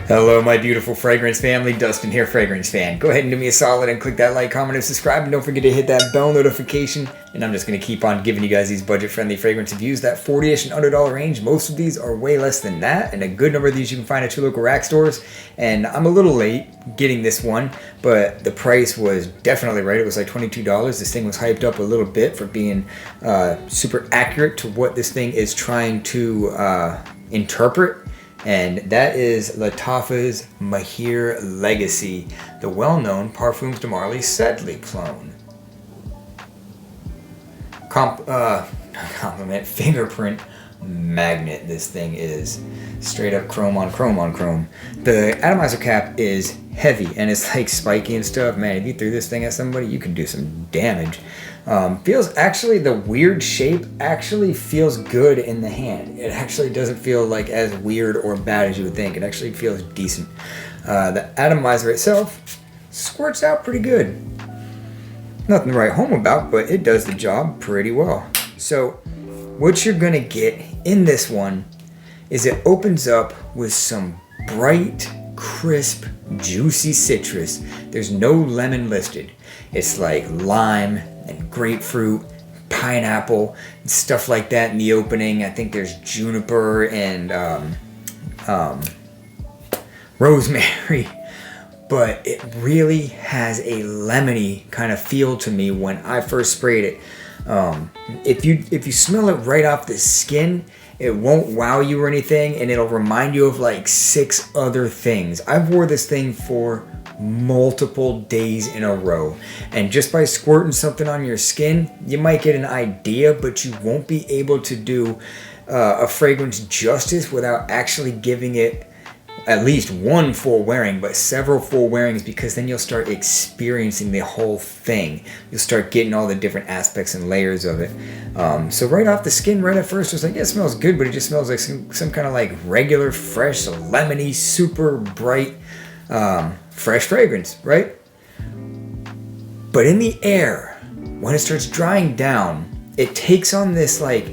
Hello, my beautiful fragrance family. Dustin here, fragrance fan. Go ahead and do me a solid and click that like, comment, and subscribe. And don't forget to hit that bell notification. And I'm just going to keep on giving you guys these budget-friendly fragrance reviews. That $40-ish and under dollar range. Most of these are way less than that. And a good number of these you can find at your local rack stores. And I'm a little late getting this one, but the price was definitely right. It was like $22. This thing was hyped up a little bit for being super accurate to what this thing is trying to interpret. And that is Lattafa's Maahir Legacy, the well-known Parfums de Marly Sedley clone. Compliment fingerprint magnet. This thing is straight up chrome on chrome on chrome. The atomizer cap is heavy and it's like spiky and stuff. Man, if you threw this thing at somebody, you could do some damage. Feels actually, the weird shape actually feels good in the hand. It actually doesn't feel like as weird or bad as you would think. It actually feels decent. The atomizer itself squirts out pretty good. Nothing to write home about, but it does the job pretty well. So what you're gonna get in this one is it opens up with some bright, crisp, juicy citrus. There's no lemon listed. It's like lime and grapefruit, pineapple, and stuff like that in the opening. I think there's juniper and rosemary, but it really has a lemony kind of feel to me when I first sprayed it. If you smell it right off the skin, it won't wow you or anything, and it'll remind you of like 6 other things. I've wore this thing for multiple days in a row, and just by squirting something on your skin, you might get an idea, but you won't be able to do a fragrance justice without actually giving it at least one full wearing, but several full wearings, because then you'll start experiencing the whole thing. You'll start getting all the different aspects and layers of it. So right off the skin, right at first, it's like, yeah, it smells good, but it just smells like some kind of like regular, fresh, lemony, super bright, fresh fragrance, right? But in the air, when it starts drying down, it takes on this like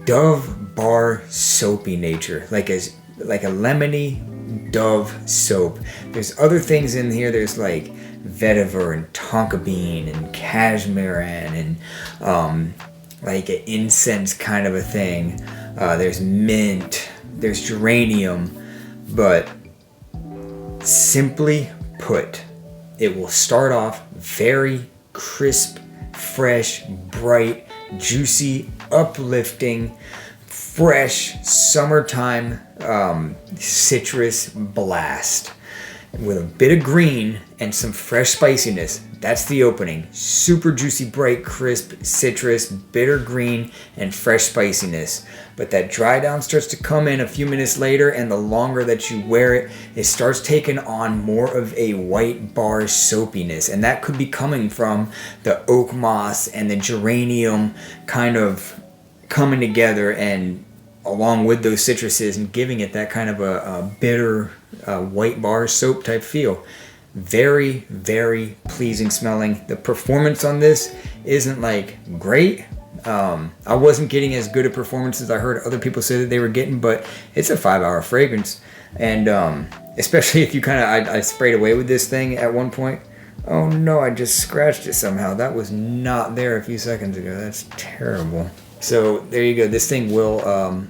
Dove bar soapy nature, like a lemony Dove soap. There's other things in here. There's like vetiver and tonka bean and cashmeran and like an incense kind of a thing. There's mint, there's geranium, but simply put, it will start off very crisp, fresh, bright, juicy, uplifting, fresh summertime citrus blast with a bit of green and some fresh spiciness. That's the opening. Super juicy, bright, crisp citrus, bitter green, and fresh spiciness. But that dry down starts to come in a few minutes later, and the longer that you wear it, it starts taking on more of a white bar soapiness. And that could be coming from the oak moss and the geranium kind of coming together and along with those citruses and giving it that kind of a bitter white bar soap type feel. Very, very pleasing smelling. The performance on this isn't like great. I wasn't getting as good a performance as I heard other people say that they were getting, but it's a 5-hour fragrance. And especially if you I sprayed away with this thing at one point. Oh no, I just scratched it somehow. That was not there a few seconds ago. That's terrible. So there you go. This thing will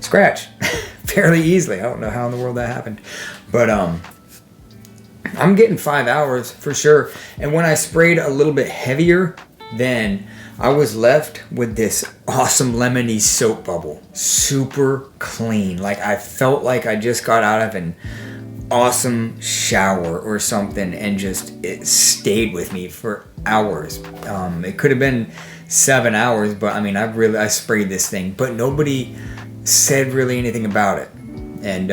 scratch fairly easily. I don't know how in the world that happened, but I'm getting 5 hours for sure. And when I sprayed a little bit heavier, then I was left with this awesome lemony soap bubble, super clean. Like I felt like I just got out of an awesome shower or something, and just it stayed with me for hours. It could have been 7 hours, but I mean, I sprayed this thing, but nobody said really anything about it. And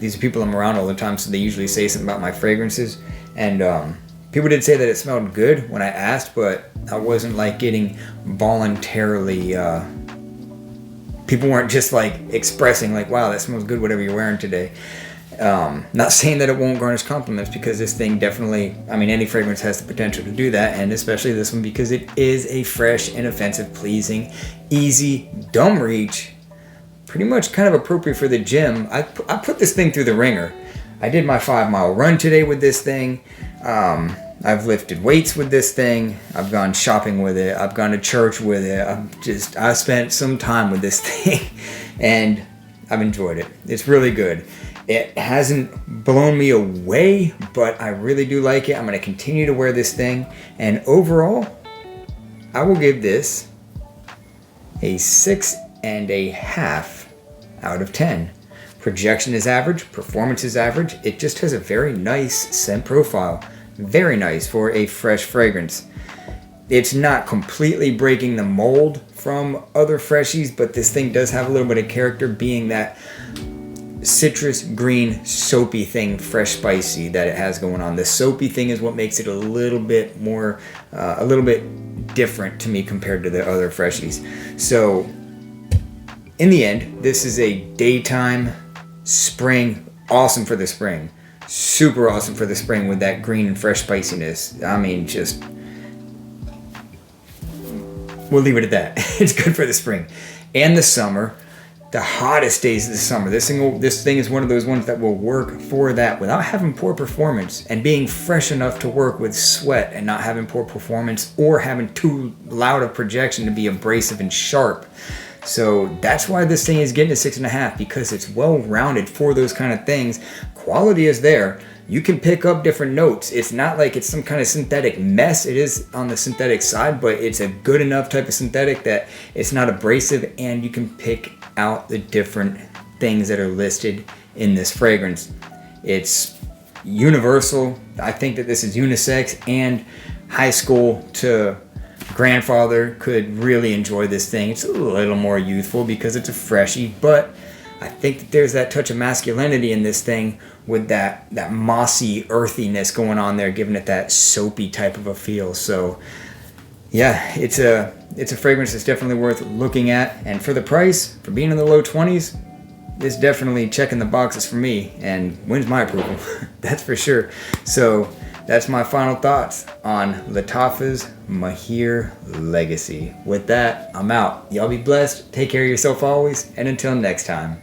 these are people I'm around all the time, so they usually say something about my fragrances. And people did say that it smelled good when I asked, but I wasn't like getting voluntarily, people weren't just like expressing like, wow, that smells good, whatever you're wearing today. Not saying that it won't garnish compliments, because this thing definitely, I mean, any fragrance has the potential to do that, and especially this one, because it is a fresh, inoffensive, pleasing, easy, dumb reach, pretty much kind of appropriate for the gym. I put this thing through the ringer. I did my 5-mile run today with this thing. I've lifted weights with this thing. I've gone shopping with it. I've gone to church with it. I spent some time with this thing and I've enjoyed it. It's really good. It hasn't blown me away, but I really do like it. I'm going to continue to wear this thing. And overall, I will give this a 6.5 out of 10. Projection is average, performance is average. It just has a very nice scent profile. Very nice for a fresh fragrance. It's not completely breaking the mold from other freshies, but this thing does have a little bit of character, being that citrus, green, soapy thing, fresh, spicy that it has going on. The soapy thing is what makes it a little bit more, a little bit different to me compared to the other freshies. So in the end, this is a daytime spring, awesome for the spring. Super awesome for the spring with that green and fresh spiciness. I mean, just, we'll leave it at that. It's good for the spring and the summer, the hottest days of the summer. This thing is one of those ones that will work for that without having poor performance and being fresh enough to work with sweat and not having poor performance or having too loud of projection to be abrasive and sharp. So that's why this thing is getting a 6.5, because it's well-rounded for those kind of things. Quality is there. You can pick up different notes. It's not like it's some kind of synthetic mess. It is on the synthetic side, but it's a good enough type of synthetic that it's not abrasive, and you can pick out the different things that are listed in this fragrance. It's universal. I think that this is unisex, and high school to grandfather could really enjoy this thing. It's a little more youthful because it's a freshie, but I think that there's that touch of masculinity in this thing with that mossy earthiness going on there, giving it that soapy type of a feel. So yeah, it's a fragrance that's definitely worth looking at, and for the price, for being in the low 20s, it's definitely checking the boxes for me and wins my approval. That's for sure. So that's my final thoughts on Lattafa's Maahir Legacy. With that, I'm out. Y'all be blessed. Take care of yourself always. And until next time.